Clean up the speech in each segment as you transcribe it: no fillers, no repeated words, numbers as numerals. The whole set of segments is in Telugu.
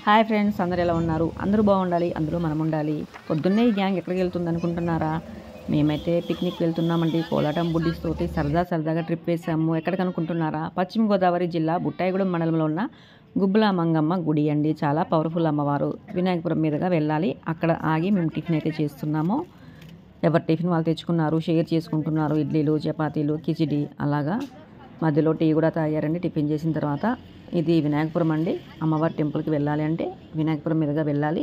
హాయ్ ఫ్రెండ్స్, అందరూ ఎలా ఉన్నారు? అందరూ బాగుండాలి, అందులో మనం ఉండాలి. పొద్దున్నే ఈ గ్యాంగ్ ఎక్కడికి వెళ్తుంది అనుకుంటున్నారా? మేమైతే పిక్నిక్ వెళ్తున్నామండి. కోలాటం బుడ్డీస్ తోటి సరదాగా ట్రిప్ వేసాము. ఎక్కడికి అనుకుంటున్నారా? పశ్చిమ గోదావరి జిల్లా బుట్టాయిగూడెం మండలంలో ఉన్న గుబ్బల మంగమ్మ గుడి అండి. చాలా పవర్ఫుల్ అమ్మవారు. వినాయకపురం మీదుగా వెళ్ళాలి. అక్కడ ఆగి మేము టిఫిన్ అయితే చేస్తున్నాము. ఎవరు టిఫిన్ వాళ్ళు తెచ్చుకున్నారు, షేర్ చేసుకుంటున్నారు. ఇడ్లీలు, చపాతీలు, కిచిడి అలాగా. మధ్యలో టీ కూడా తాగారండి టిఫిన్ చేసిన తర్వాత. ఇది వినాయకపురం అండి. అమ్మవారి టెంపుల్కి వెళ్ళాలి అంటే వినాయకపురం మీదుగా వెళ్ళాలి.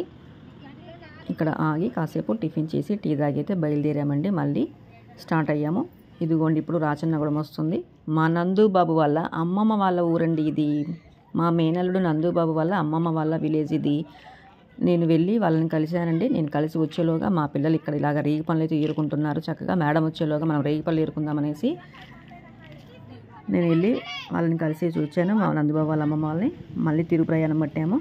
ఇక్కడ ఆగి కాసేపు టిఫిన్ చేసి టీ తాగైతే బయలుదేరామండి. మళ్ళీ స్టార్ట్ అయ్యాము. ఇదిగోండి ఇప్పుడు రాచన్నగూడెం వస్తుంది. మా నందుబాబు వాళ్ళ అమ్మమ్మ వాళ్ళ ఊరండి ఇది. మా మేనల్లుడు నందుబాబు వాళ్ళ అమ్మమ్మ వాళ్ళ విలేజ్ ఇది. నేను వెళ్ళి వాళ్ళని కలిశానండి. నేను కలిసి వచ్చేలోగా మా పిల్లలు ఇక్కడ ఇలాగ రేగి పనులు అయితే ఏరుకుంటున్నారు. చక్కగా మేడం వచ్చేలోగా మనం రేగి పనులు ఏరుకుందామనేసి నేను వెళ్ళి వాళ్ళని కలిసి చూచాను. మా నందుబాబు వాళ్ళ అమ్మమ్మ వాళ్ళని. మళ్ళీ తిరుగు ప్రయాణం పట్టాము.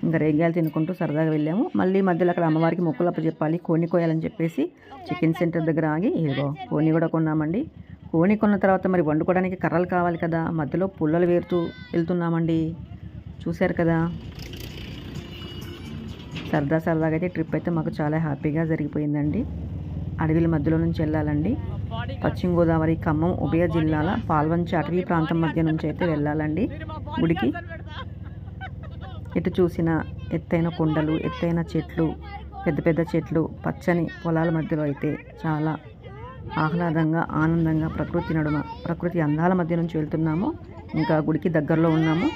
ఇంకా రేగాయలు తినుకుంటూ సరదాగా వెళ్ళాము. మళ్ళీ మధ్యలో అక్కడ అమ్మవారికి మొక్కులు అప్పచెప్పాలి, కోడిని కోయాలని చెప్పేసి చికెన్ సెంటర్ దగ్గర ఆగి ఇదిగో కోడిని కూడా కొన్నామండి. కోడిని కొన్న తర్వాత మరి వండుకోవడానికి కర్రలు కావాలి కదా. మధ్యలో పుల్లలు వేరుతూ వెళ్తున్నామండి. చూశారు కదా. సరదాగా అయితే ట్రిప్ అయితే మాకు చాలా హ్యాపీగా జరిగిపోయిందండి. అడవిల మధ్యలో నుంచి వెళ్ళాలండి. పశ్చిమ గోదావరి, ఖమ్మం ఉభయ జిల్లాల పాల్వంచ అటవీ ప్రాంతం మధ్య నుంచి అయితే వెళ్ళాలండి గుడికి. ఎటు చూసిన ఎత్తైన కొండలు, ఎత్తైన చెట్లు, పెద్ద చెట్లు, పచ్చని పొలాల మధ్యలో అయితే చాలా ఆహ్లాదంగా, ఆనందంగా ప్రకృతి అందాల మధ్య నుంచి వెళ్తున్నాము. ఇంకా గుడికి దగ్గరలో ఉన్నాము.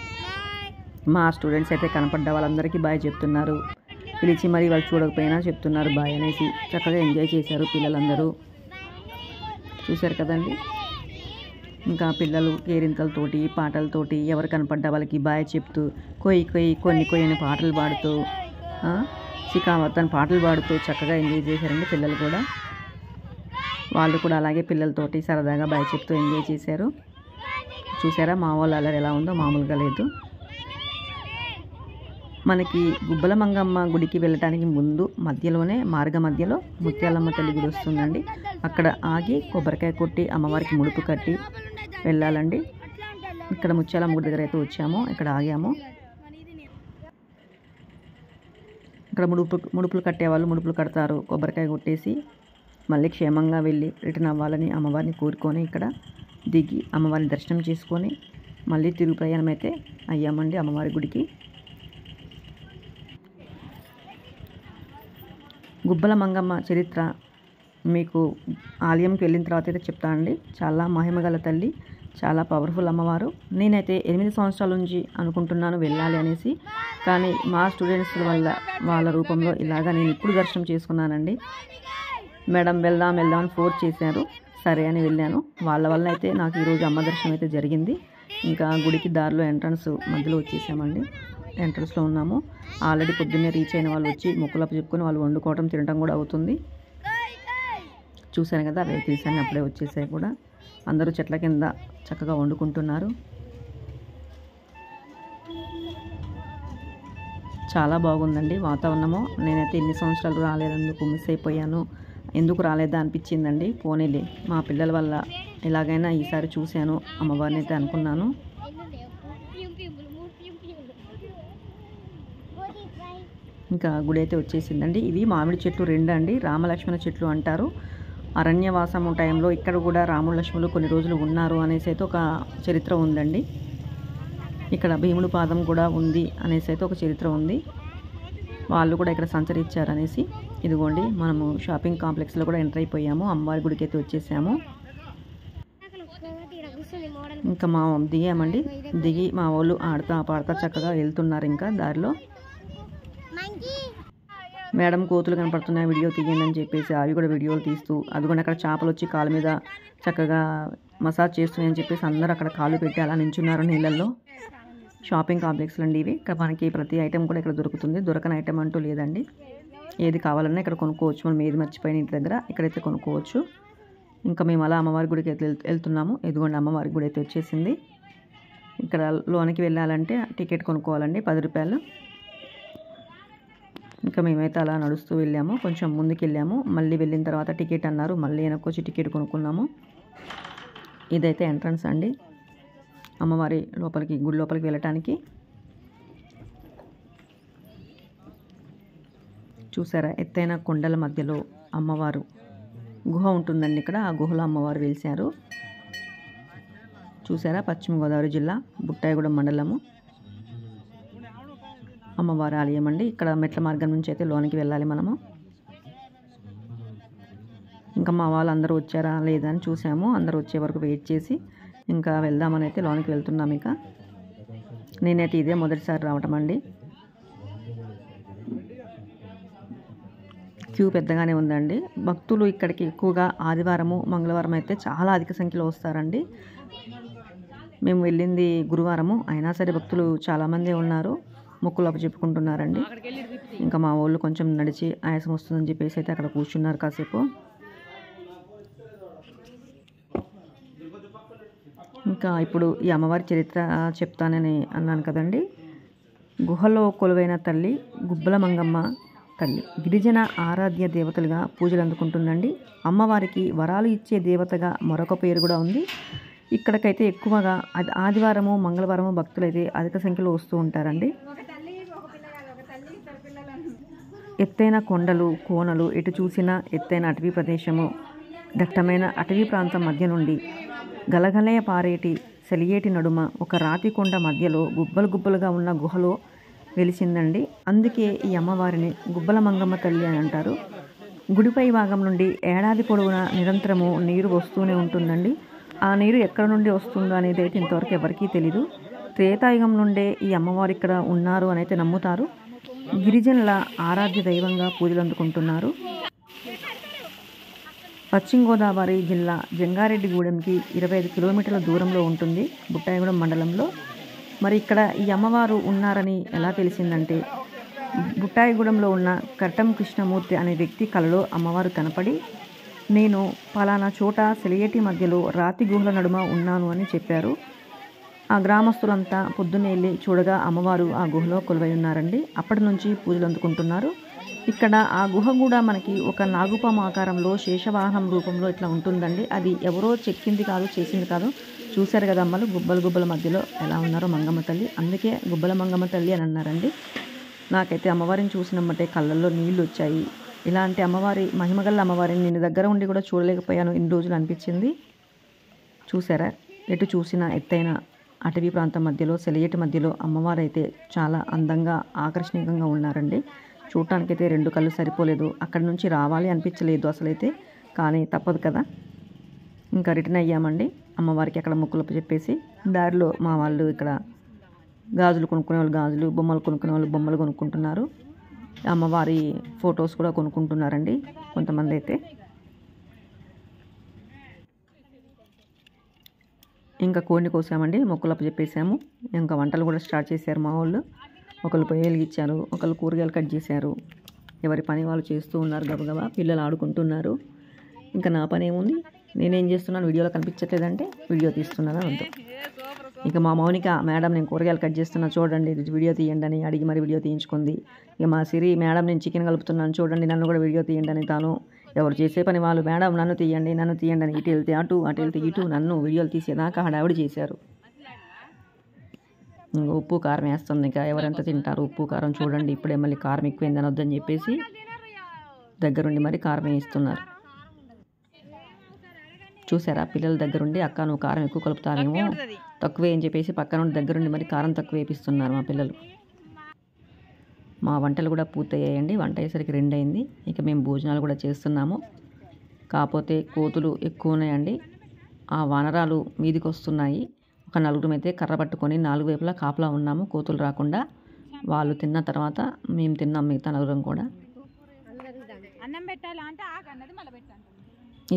మా స్టూడెంట్స్ అయితే కనపడ్డ వాళ్ళందరికీ బాయ్ చెప్తున్నారు. పిలిచి మరి వాళ్ళు చూడకపోయినా చెప్తున్నారు బాయ్ అనేసి. చక్కగా ఎంజాయ్ చేశారు పిల్లలందరూ. చూశారు కదండి. ఇంకా పిల్లలు కేరింతలతోటి, పాటలతోటి ఎవరు కనపడ్డా వాళ్ళకి బాయ్ చెప్తూ కొన్ని అని పాటలు పాడుతూ, శిఖావత్ పాటలు పాడుతూ చక్కగా ఎంజాయ్ చేశారండి పిల్లలు కూడా. వాళ్ళు కూడా అలాగే పిల్లలతోటి సరదాగా బాయ్ చెప్తూ ఎంజాయ్ చేశారు. చూసారా మా వాళ్ళు అల్లరి ఎలా ఉందో, మామూలుగా లేదు. మనకి గుబ్బల మంగమ్మ గుడికి వెళ్ళటానికి ముందు మార్గ మధ్యలో ముత్యాలమ్మ తల్లి గుడి వస్తుందండి. అక్కడ ఆగి కొబ్బరికాయ కొట్టి అమ్మవారికి ముడుపు కట్టి వెళ్ళాలండి. ఇక్కడ ముత్యాలమ్మ గుడి దగ్గర అయితే వచ్చాము. ఇక్కడ ఆగాము. ఇక్కడ ముడుపులు కట్టేవాళ్ళు ముడుపులు కడతారు. కొబ్బరికాయ కొట్టేసి మళ్ళీ క్షేమంగా వెళ్ళి రిటర్న్ అవ్వాలని అమ్మవారిని కోరుకొని ఇక్కడ దిగి అమ్మవారిని దర్శనం చేసుకొని మళ్ళీ తిరుగు ప్రయాణం అయితే అయ్యామండి అమ్మవారి గుడికి. గుబ్బల మంగమ్మ చరిత్ర మీకు ఆలయంకి వెళ్ళిన తర్వాత అయితే చెప్తానండి. చాలా మహిమగల తల్లి, చాలా పవర్ఫుల్ అమ్మవారు. నేనైతే 8 సంవత్సరాల నుంచి అనుకుంటున్నాను వెళ్ళాలి అనేసి. కానీ మా స్టూడెంట్స్ వల్ల వాళ్ళ రూపంలో ఇలాగా నేను ఇప్పుడు దర్శనం చేసుకున్నానండి. మేడం వెళ్దాం అని ఫోర్స్ చేశారు. సరే అని వెళ్ళాను. వాళ్ళ వల్ల అయితే నాకు ఈరోజు అమ్మ దర్శనం అయితే జరిగింది. ఇంకా గుడికి దారిలో ఎంట్రన్స్ మధ్యలో వచ్చేసామండి. ఎంట్రన్స్లో ఉన్నాము. ఆల్రెడీ పొద్దున్నే రీచ్ అయిన వాళ్ళు వచ్చి మొక్కులప్పు చెప్పుకొని వాళ్ళు వండుకోవడం తినడం కూడా అవుతుంది. చూశాను కదా, వెహికల్స్ అన్నీ అప్పుడే వచ్చేసాయి కూడా. అందరూ చెట్ల కింద చక్కగా వండుకుంటున్నారు. చాలా బాగుందండి వాతావరణము. నేనైతే ఎన్ని సంవత్సరాలు రాలేదందుకు మిస్ అయిపోయాను. ఎందుకు రాలేదా అనిపించిందండి. పోనీలే మా పిల్లల వల్ల ఎలాగైనా ఈసారి చూశాను అమ్మవారిని అయితే అనుకున్నాను. ఇంకా గుడి అయితే వచ్చేసిందండి. ఇవి మామిడి చెట్లు 2 అండి. రామలక్ష్మణ చెట్లు అంటారు. అరణ్యవాసము టైంలో ఇక్కడ కూడా రాముడు లక్ష్మణులు కొన్ని రోజులు ఉన్నారు అనేసి అయితే ఒక చరిత్ర ఉందండి. ఇక్కడ భీముడు పాదం కూడా ఉంది అనేసి అయితే ఒక చరిత్ర ఉంది. వాళ్ళు కూడా ఇక్కడ సంచరించారనేసి. ఇదిగోండి మనము షాపింగ్ కాంప్లెక్స్లో కూడా ఎంటర్ అయిపోయాము. అమ్మవారి గుడికి అయితే వచ్చేసాము. ఇంకా దిగామండి. దిగి మా వాళ్ళు ఆడుతా పాడుతా చక్కగా వెళ్తున్నారు. ఇంకా దారిలో మేడం కోతులు కనపడుతున్నాయి, వీడియో తీయండి అని చెప్పేసి అవి కూడా వీడియోలు తీస్తూ, అదిగోండి అక్కడ చేపలు వచ్చి కాలు మీద చక్కగా మసాజ్ చేస్తున్నాయని చెప్పేసి అందరూ అక్కడ కాలు పెట్టి అలా నించున్నారు నీళ్ళల్లో. షాపింగ్ కాంప్లెక్స్లు అండి ఇవి. ఇక్కడ మనకి ప్రతి ఐటెం కూడా ఇక్కడ దొరుకుతుంది. దొరకని ఐటెం అంటూ లేదండి. ఏది కావాలన్నా ఇక్కడ కొనుక్కోవచ్చు. మనం ఏది మర్చిపోయిన ఇంటి దగ్గర ఇక్కడైతే కొనుక్కోవచ్చు. ఇంకా మేము అలా అమ్మవారి గుడికి అయితే వెళ్తున్నాము. ఇదిగోండి అమ్మవారి గుడి అయితే వచ్చేసింది. ఇక్కడ లోనికి వెళ్ళాలంటే టికెట్ కొనుక్కోవాలండి, 10 రూపాయలు. ఇంకా మేమైతే అలా నడుస్తూ వెళ్ళాము. కొంచెం ముందుకు వెళ్ళాము. మళ్ళీ వెళ్ళిన తర్వాత టికెట్ అన్నారు. మళ్ళీ వెనక్కి వచ్చి టికెట్ కొనుక్కున్నాము. ఇదైతే ఎంట్రన్స్ అండి అమ్మవారి లోపలికి, గుడి లోపలికి వెళ్ళటానికి. చూసారా, ఎత్తైన కొండల మధ్యలో అమ్మవారు గుహ ఉంటుందండి. ఇక్కడ ఆ గుహలో అమ్మవారు వెలిశారు. చూసారా, పశ్చిమ గోదావరి జిల్లా బుట్టాయిగూడెం మండలము అమ్మవారి ఆలయం అండి. ఇక్కడ మెట్ల మార్గం నుంచి అయితే లోనికి వెళ్ళాలి మనము. ఇంకా మా వాళ్ళు అందరూ వచ్చారా లేదా అని చూసాము. అందరూ వచ్చే వరకు వెయిట్ చేసి ఇంకా వెళ్దామని అయితే లోనికి వెళ్తున్నాం. ఇక నేనైతే ఇదే మొదటిసారి రావటం అండి. క్యూ పెద్దగానే ఉందండి. భక్తులు ఇక్కడికి ఎక్కువగా ఆదివారము మంగళవారం అయితే చాలా అధిక సంఖ్యలో వస్తారండి. మేము వెళ్ళింది గురువారము, అయినా సరే భక్తులు చాలామంది ఉన్నారు. మొక్కులు చెప్పుకుంటున్నారండి. ఇంకా మా వాళ్ళు కొంచెం నడిచి ఆయాసం వస్తుందని చెప్పేసి అయితే అక్కడ కూర్చున్నారు కాసేపు. ఇంకా ఇప్పుడు ఈ అమ్మవారి చరిత్ర చెప్తానని అన్నాను కదండి. గుహలో కొలువైన తల్లి గుబ్బల మంగమ్మ తల్లి గిరిజన ఆరాధ్య దేవతలుగా పూజలు అందుకుంటుందండి. అమ్మవారికి వరాలు ఇచ్చే దేవతగా మరొక పేరు కూడా ఉంది. ఇక్కడికైతే ఎక్కువగా ఆదివారము మంగళవారము భక్తులు అయితే అధిక సంఖ్యలో వస్తూ ఉంటారండి. ఎత్తైన కొండలు కోనలు, ఎటు చూసినా ఎత్తైన అటవీ ప్రదేశము, దట్టమైన అటవీ ప్రాంతం మధ్య నుండి గలగలయ పారేటి సెలియేటి నడుమ ఒక రాతి కొండ మధ్యలో గుబ్బలు గుబ్బలుగా ఉన్న గుహలో వెలిసిందండి. అందుకే ఈ అమ్మవారిని గుబ్బల మంగమ్మ తల్లి అని అంటారు. గుడిపై భాగం నుండి ఏడాది పొడవునా నిరంతరము నీరు వస్తూనే ఉంటుందండి. ఆ నీరు ఎక్కడ నుండి వస్తుందో అనేది అయితే ఇంతవరకు ఎవరికీ తెలీదు. త్రేతాయుగం నుండే ఈ అమ్మవారు ఇక్కడ ఉన్నారు అని అయితే నమ్ముతారు. గిరిజనుల ఆరాధ్య దైవంగా పూజలు అందుకుంటున్నారు. పశ్చిమ గోదావరి జిల్లా జంగారెడ్డిగూడెంకి 25 కిలోమీటర్ల దూరంలో ఉంటుంది, బుట్టాయిగూడెం మండలంలో. మరి ఇక్కడ ఈ అమ్మవారు ఉన్నారని ఎలా తెలిసిందంటే, బుట్టాయిగూడెంలో ఉన్న కట్టం కృష్ణమూర్తి అనే వ్యక్తి కలలో అమ్మవారు కనపడి, నేను పలానా చోట సెలియేటి మధ్యలో రాతి గుహల నడుమ ఉన్నాను అని చెప్పారు. ఆ గ్రామస్తులంతా పొద్దున్నే వెళ్ళి చూడగా అమ్మవారు ఆ గుహలో కొలువై ఉన్నారండి. అప్పటి నుంచి పూజలు అందుకుంటున్నారు. ఇక్కడ ఆ గుహ కూడా మనకి ఒక నాగుపాము ఆకారంలో శేషవాహనం రూపంలో ఇట్లా ఉంటుందండి. అది ఎవరో చెక్కింది కాదు, చేసింది కాదు. చూశారు కదా అమ్మలు గుబ్బల మధ్యలో ఎలా ఉన్నారో మంగమ్మ తల్లి. అందుకే గుబ్బల మంగమ్మ తల్లి అని అన్నారండి. నాకైతే అమ్మవారిని చూసినమ్మటే కళ్ళల్లో నీళ్ళు వచ్చాయి. ఇలాంటి అమ్మవారి మహిమగల్ల అమ్మవారిని నేను దగ్గర ఉండి కూడా చూడలేకపోయాను ఇన్ని రోజులు అనిపించింది. చూసారా, ఎటు చూసిన ఎత్తైన అటవీ ప్రాంతం మధ్యలో సెలియేటి మధ్యలో అమ్మవారు అయితే చాలా అందంగా ఆకర్షణీయంగా ఉన్నారండి. చూడటానికైతే 2 కళ్ళు సరిపోలేదు. అక్కడి నుంచి రావాలి అనిపించలేదు అసలైతే, కానీ తప్పదు కదా. ఇంకా రిటర్న్ అయ్యామండి. అమ్మవారికి అక్కడ మొక్కులు చెప్పేసి దారిలో మా వాళ్ళు ఇక్కడ గాజులు కొనుక్కునే వాళ్ళు గాజులు, బొమ్మలు కొనుక్కునే వాళ్ళు బొమ్మలు కొనుక్కుంటున్నారు. అమ్మవారి ఫొటోస్ కూడా కొనుక్కుంటున్నారండి కొంతమంది అయితే. ఇంకా కోడిని కోసామండి, మొక్కులు చెప్పేసాము. ఇంకా వంటలు కూడా స్టార్ట్ చేశారు మా వాళ్ళు. ఒకళ్ళు పొయ్యి వెలిగించారు, ఒకళ్ళు కూరగాయలు కట్ చేశారు. ఎవరి పని వాళ్ళు చేస్తూ ఉన్నారు గబగబా. పిల్లలు ఆడుకుంటున్నారు. ఇంకా నా పని ఏముంది, నేనేం చేస్తున్నాను వీడియోలో కనిపించట్లేదంటే వీడియో తీస్తున్నాను అంతే. ఇక మా మౌనిక మేడం నేను కూరగాయలు కట్ చేస్తున్నా చూడండి వీడియో తీయండి అని అడిగి మరి వీడియో తీయించుకుంది. ఇక మా సిరి మేడం నేను చికెన్ కలుపుతున్నాను చూడండి నన్ను కూడా వీడియో తీయండి అని తాను. ఎవరు చేసే పని వాళ్ళు మేడం నన్ను తీయండి అని ఇటు వెళ్తే అటు వెళ్తే ఇటు నన్ను వీడియోలు తీసేదాకా హడావిడి చేశారు. ఇంకా ఉప్పు కారం వేస్తుంది. ఇంకా ఎవరెంత తింటారు ఉప్పు కారం చూడండి. ఇప్పుడే మళ్ళీ కారం ఎక్కువైంది అనొద్దని చెప్పేసి దగ్గరుండి మరి కారం వేయిస్తున్నారు. చూసారా, పిల్లల దగ్గరుండి అక్క నువ్వు కారం ఎక్కువ కలుపుతావేమో తక్కువే అని చెప్పేసి పక్క నుండి దగ్గరుండి మరి కారం తక్కువ వేపిస్తున్నారు మా పిల్లలు. మా వంటలు కూడా పూర్తయ్యాయండి. వంట అయ్యేసరికి 2 అయింది. ఇక మేము భోజనాలు కూడా చేస్తున్నాము. కాకపోతే కోతులు ఎక్కువ ఉన్నాయండి. ఆ వానరాలు మీదికి వస్తున్నాయి. ఒక 4 అయితే కర్ర పట్టుకొని 4 వైపులా కాపలా ఉన్నాము కోతులు రాకుండా. వాళ్ళు తిన్న తర్వాత మేము తిన్నాం మిగతా 4 కూడా.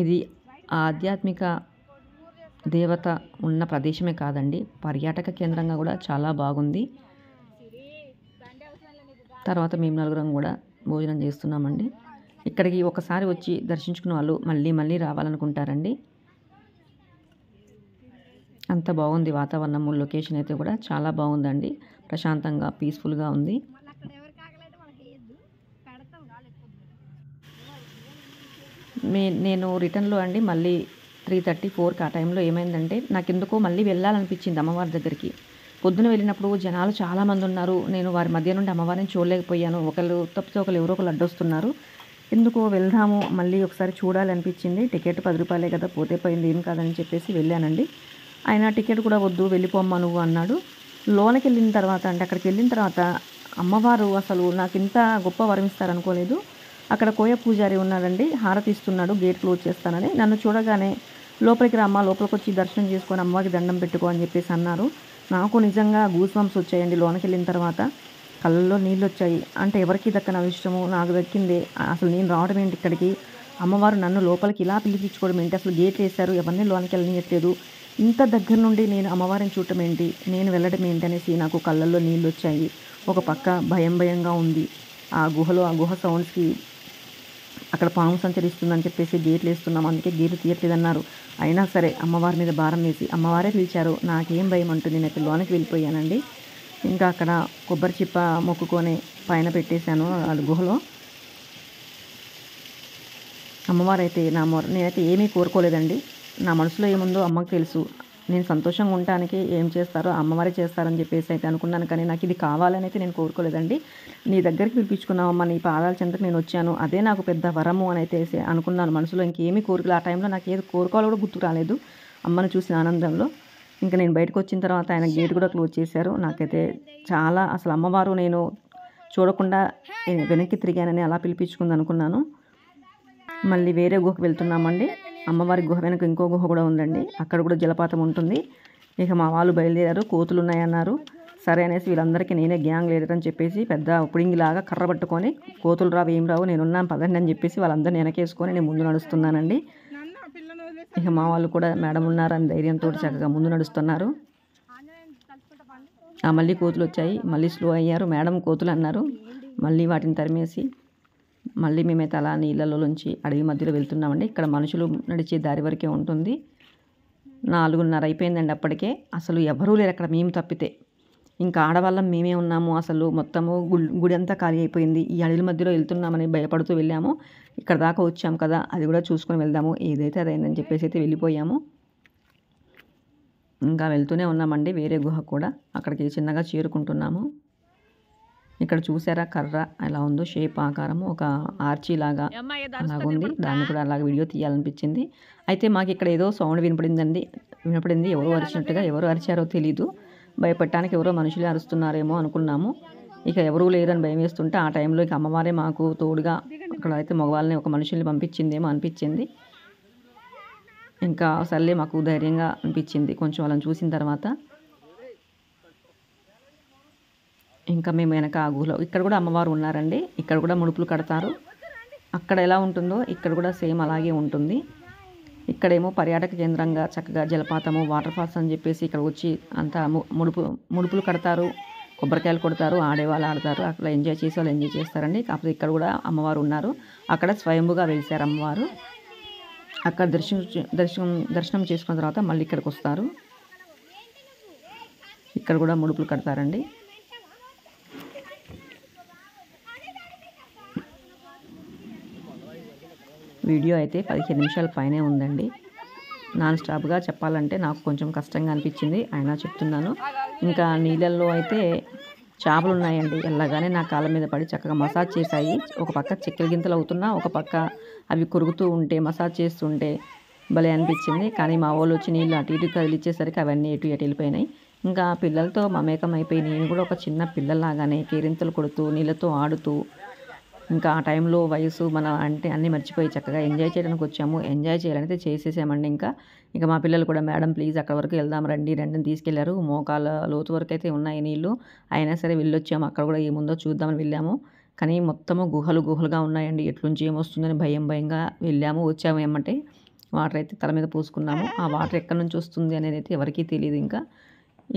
ఇది ఆధ్యాత్మిక దేవత ఉన్న ప్రదేశమే కాదండి, పర్యాటక కేంద్రంగా కూడా చాలా బాగుంది. తర్వాత మేము 4 కూడా భోజనం చేస్తున్నామండి. ఇక్కడికి ఒకసారి వచ్చి దర్శించుకున్న వాళ్ళు మళ్ళీ మళ్ళీ రావాలనుకుంటారండి. అంత బాగుంది వాతావరణము. లొకేషన్ అయితే కూడా చాలా బాగుందండి. ప్రశాంతంగా పీస్ఫుల్గా ఉంది. నేను రిటర్న్లో అండి మళ్ళీ 3:30, 4కి ఆ టైంలో ఏమైందంటే నాకు ఎందుకో మళ్ళీ వెళ్ళాలనిపించింది అమ్మవారి దగ్గరికి. పొద్దున వెళ్ళినప్పుడు జనాలు చాలామంది ఉన్నారు. నేను వారి మధ్య నుండి అమ్మవారిని చూడలేకపోయాను. ఒకళ్ళు తప్పితే ఒకళ్ళు ఎవరో ఒకళ్ళు అడ్డొస్తున్నారు. ఎందుకో వెళ్దాము మళ్ళీ ఒకసారి చూడాలి అనిపించింది. టికెట్ 10 రూపాయలే కదా, పోతే పోయింది, ఏం కాదని చెప్పేసి వెళ్ళానండి. ఆయన టికెట్ కూడా వద్దు, వెళ్ళిపోమ్మా నువ్వు అన్నాడు. లోనకి వెళ్ళిన తర్వాత అంటే అక్కడికి వెళ్ళిన తర్వాత అమ్మవారు అసలు నాకు ఇంత గొప్ప వరం ఇస్తారనుకోలేదు. అక్కడ కోయ పూజారి ఉన్నాడండి, హారతి ఇస్తున్నాడు, గేట్ క్లోజ్ చేస్తానని. నన్ను చూడగానే లోపలికి రమ్మా, లోపలికి వచ్చి దర్శనం చేసుకొని అమ్మవారికి దండం పెట్టుకో అని చెప్పేసి అన్నారు. నాకు నిజంగా గూస్ బంప్స్ వచ్చాయండి. లోనకి వెళ్ళిన తర్వాత కళ్ళల్లో నీళ్ళు వచ్చాయి. అంటే ఎవరికి దక్కన ఇష్టము నాకు దక్కిందే. అసలు నేను రావడం ఏంటి ఇక్కడికి, అమ్మవారు నన్ను లోపలికి ఇలా పిలిపించుకోవడం ఏంటి, అసలు గేట్ వేశారు, ఎవరిని లోనికి వెళ్ళనియట్లేదు, ఇంత దగ్గర నుండి నేను అమ్మవారిని చూడటం ఏంటి, నేను వెళ్ళడం ఏంటి అనేసి నాకు కళ్ళల్లో నీళ్ళు వచ్చాయి. ఒక పక్క భయం భయంగా ఉంది. ఆ గుహ సౌండ్స్కి అక్కడ పాము సంచరిస్తుందని చెప్పేసి గేట్లు వేస్తున్నాం, అందుకే గేట్లు తీయట్లేదన్నారు. అయినా సరే అమ్మవారి మీద భారం వేసి అమ్మవారే పిలిచారు. నాకేం భయం అంటూ నేనైతే లోనికి వెళ్ళిపోయానండి. ఇంకా అక్కడ కొబ్బరి చిప్ప మొక్కుకొని పైన పెట్టేశాను అది గుహలో. అమ్మవారైతే నేనైతే ఏమీ కోరుకోలేదండి. నా మనసులో ఏముందో అమ్మకు తెలుసు. నేను సంతోషంగా ఉండటానికి ఏం చేస్తారో అమ్మవారే చేస్తారని చెప్పేసి అయితే అనుకున్నాను. కానీ నాకు ఇది కావాలని అయితే నేను కోరుకోలేదండి. నీ దగ్గరికి పిలిపించుకున్నావమ్మ, నీ పాదాల చెంతకు నేను వచ్చాను, అదే నాకు పెద్ద వరము అని అయితే అనుకున్నాను మనసులో. ఇంకేమీ కోరికలు ఆ టైంలో నాకు ఏది కోరుకోవాలో కూడా గుర్తుకు రాలేదు అమ్మను చూసిన ఆనందంలో. ఇంకా నేను బయటకు వచ్చిన తర్వాత ఆయన గేట్ కూడా క్లోజ్ చేశారు. నాకైతే చాలా అసలు అమ్మవారు నేను చూడకుండా వెనక్కి తిరిగానని అలా పిలిపించుకుంది అనుకున్నాను. మళ్ళీ వేరే గుహకు వెళ్తున్నామండి. అమ్మవారి గుహ వెనక ఇంకో గుహ కూడా ఉందండి, అక్కడ కూడా జలపాతం ఉంటుంది. ఇక మా వాళ్ళు బయలుదేరారు, కోతులు ఉన్నాయన్నారు. సరే అనేసి వీళ్ళందరికీ నేనే గ్యాంగ్ లీడర్ అని చెప్పేసి పెద్ద పుడింగిలాగా కర్ర పట్టుకొని కోతులు రావు ఏం రావు నేనున్నాను పదండి అని చెప్పేసి వాళ్ళందరినీ వెనకేసుకొని నేను ముందు నడుస్తున్నానండి. ఇక మా వాళ్ళు కూడా మేడం ఉన్నారని ధైర్యంతో చక్కగా ముందు నడుస్తున్నారు. మళ్ళీ కోతులు వచ్చాయి, మళ్ళీ స్లో అయ్యారు. మేడం కోతులు అన్నారు, మళ్ళీ వాటిని తరిమేసి మళ్ళీ మేమైతే అలా నీళ్ళలో నుంచి అడవి మధ్యలో వెళ్తున్నామండి. ఇక్కడ మనుషులు నడిచే దారి వరకే ఉంటుంది. 4:30 అయిపోయిందండి అప్పటికే. అసలు ఎవరూ లేరు అక్కడ మేము తప్పితే. ఇంకా ఆడవాళ్ళం మేమే ఉన్నాము. అసలు మొత్తము గుడి అంతా ఖాళీ అయిపోయింది. ఈ అడవి మధ్యలో వెళ్తున్నామని భయపడుతూ వెళ్ళాము. ఇక్కడ దాకా వచ్చాము కదా, అది కూడా చూసుకొని వెళ్దాము, ఏదైతే అదైందని చెప్పేసి అయితే వెళ్ళిపోయాము. ఇంకా వెళ్తూనే ఉన్నామండి వేరే గుహ కూడా. అక్కడికి చిన్నగా చేరుకుంటున్నాము. ఇక్కడ చూసారా కర్ర ఎలా ఉందో, షేప్ ఆకారము ఒక ఆర్చీ లాగా అలాగుంది. దాన్ని కూడా అలాగ వీడియో తీయాలనిపించింది. అయితే మాకు ఇక్కడ ఏదో సౌండ్ వినపడింది, ఎవరో అరిచినట్టుగా. ఎవరు అరిచారో తెలీదు. భయపడటానికి ఎవరో మనుషులే అరుస్తున్నారేమో అనుకున్నాము. ఇక ఎవరూ లేరని భయం వేస్తుంటే ఆ టైంలో ఇక అమ్మవారే మాకు తోడుగా అక్కడ అయితే మగవాళ్ళని ఒక మనుషుల్ని పంపించిందేమో అనిపించింది. ఇంకా సర్లే మాకు ధైర్యంగా అనిపించింది కొంచెం వాళ్ళని చూసిన తర్వాత. ఇంకా మేము వెనక ఆ గుహలో ఇక్కడ కూడా అమ్మవారు ఉన్నారండి. ఇక్కడ కూడా ముడుపులు కడతారు. అక్కడ ఎలా ఉంటుందో ఇక్కడ కూడా సేమ్ అలాగే ఉంటుంది. ఇక్కడేమో పర్యాటక కేంద్రంగా చక్కగా జలపాతము, వాటర్ ఫాల్స్ అని చెప్పేసి ఇక్కడ వచ్చి అంతా ముడుపులు కడతారు, కొబ్బరికాయలు కొడతారు, ఆడేవాళ్ళు ఆడతారు. అక్కడ ఎంజాయ్ చేసే వాళ్ళు ఎంజాయ్ చేస్తారండి. కాకపోతే ఇక్కడ కూడా అమ్మవారు ఉన్నారు. అక్కడ స్వయంభుగా వెలిశారు అమ్మవారు. అక్కడ దర్శనం చేసుకున్న తర్వాత మళ్ళీ ఇక్కడికి వస్తారు. ఇక్కడ కూడా ముడుపులు కడతారండి. వీడియో అయితే 15 నిమిషాల పైనే ఉందండి. నాన్ స్టాప్గా చెప్పాలంటే నాకు కొంచెం కష్టంగా అనిపించింది, అయినా చెప్తున్నాను. ఇంకా నీళ్ళల్లో అయితే చేపలు ఉన్నాయండి. వెళ్ళగానే నా కాళ్ళ మీద పడి చక్కగా మసాజ్ చేశాయి. ఒక పక్క చెక్కల గింతలు అవుతున్నా, ఒక పక్క అవి కొరుకుతూ ఉంటే మసాజ్ చేస్తుంటే భలే అనిపించింది. కానీ మా వాళ్ళు వచ్చి నీళ్ళు అటు ఇటు కదిలిచ్చేసరికి అవన్నీ ఎటు వెళ్ళిపోయినాయి. ఇంకా పిల్లలతో మమేకం అయిపోయి నేను కూడా ఒక చిన్న పిల్లలాగానే కేరింతలు కొడుతూ నీళ్ళతో ఆడుతూ ఇంకా ఆ టైంలో వయసు మన అంటే అన్నీ మర్చిపోయి చక్కగా ఎంజాయ్ చేయడానికి వచ్చాము. ఎంజాయ్ చేయాలనైతే చేసేసామండి. ఇంకా మా పిల్లలు కూడా మేడం ప్లీజ్ అక్కడ వరకు వెళ్దాం రండి అని తీసుకెళ్లారు. మోకాల లోతు వరకు అయితే ఉన్నాయి నీళ్ళు. అయినా సరే వెళ్ళొచ్చాము. అక్కడ కూడా ఏముందో చూద్దామని వెళ్ళాము. కానీ మొత్తము గుహలుగా ఉన్నాయండి. ఎట్లుంచి ఏమొస్తుందని భయంగా వెళ్ళాము. వచ్చాము ఏమంటే వాటర్ అయితే తల మీద పూసుకున్నాము. ఆ వాటర్ ఎక్కడి నుంచి వస్తుంది అనేది అయితే ఎవరికీ తెలియదు. ఇంకా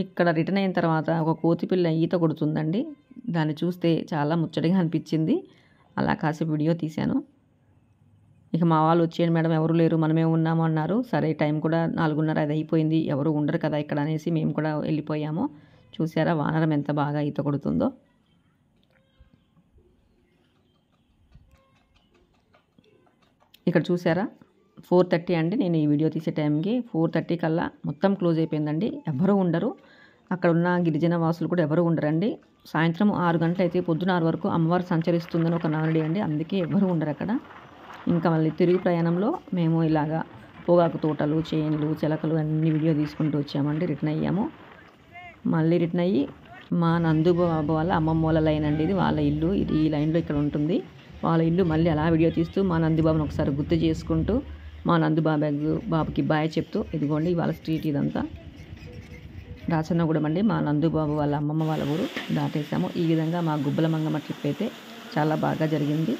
ఇక్కడ రిటర్న్ అయిన తర్వాత ఒక కోతిపిల్ల ఈత కొడుతుందండి. దాన్ని చూస్తే చాలా ముచ్చటగా అనిపించింది. అలా కాసేపు వీడియో తీశాను. ఇక మా వాళ్ళు వచ్చేయండి మేడం, ఎవరు లేరు, మనమే ఉన్నాము అన్నారు. సరే టైం కూడా 4:30 అది అయిపోయింది, ఎవరు ఉండరు కదా ఇక్కడ అనేసి మేము కూడా వెళ్ళిపోయాము. చూసారా వానరం ఎంత బాగా ఈత కొడుతుందో. ఇక్కడ చూసారా 4:30 అండి. నేను ఈ వీడియో తీసే టైంకి 4:30 కల్లా మొత్తం క్లోజ్ అయిపోయిందండి. ఎవ్వరూ ఉండరు. అక్కడ ఉన్న గిరిజన వాసులు కూడా ఎవరు ఉండరండి. సాయంత్రం 6 గంటలు అయితే పొద్దున 6 వరకు అమ్మవారు సంచరిస్తుందని ఒక నానుడి అండి. అందుకే ఎవరు ఉండరు అక్కడ. ఇంకా మళ్ళీ తిరుగు ప్రయాణంలో మేము ఇలాగా పొగాకు తోటలు, చేన్లు, చిలకలు అన్ని వీడియో తీసుకుంటూ వచ్చామండి. రిటర్న్ అయ్యాము. మళ్ళీ రిటర్న్ అయ్యి మా నందు బాబు వాళ్ళ అమ్మమ్మ వాళ్ళ లైన్ అండి ఇది. వాళ్ళ ఇల్లు ఇది ఈ లైన్లో ఇక్కడ ఉంటుంది. వాళ్ళ ఇల్లు మళ్ళీ అలా వీడియో తీస్తూ మా నందు బాబుని ఒకసారి గుర్తు చేసుకుంటూ మా నందు బాబుకి బాయ్ చెప్తూ ఇదిగోండి వాళ్ళ స్ట్రీట్ ఇదంతా రాచన్నగూడెం అండి. మా నందు బాబు వాళ్ళ అమ్మమ్మ వాళ్ళ ఊరు దాటేసాము. ఈ విధంగా మా గుబ్బల మంగమ్మ ట్రిప్ అయితే చాలా బాగా జరిగింది.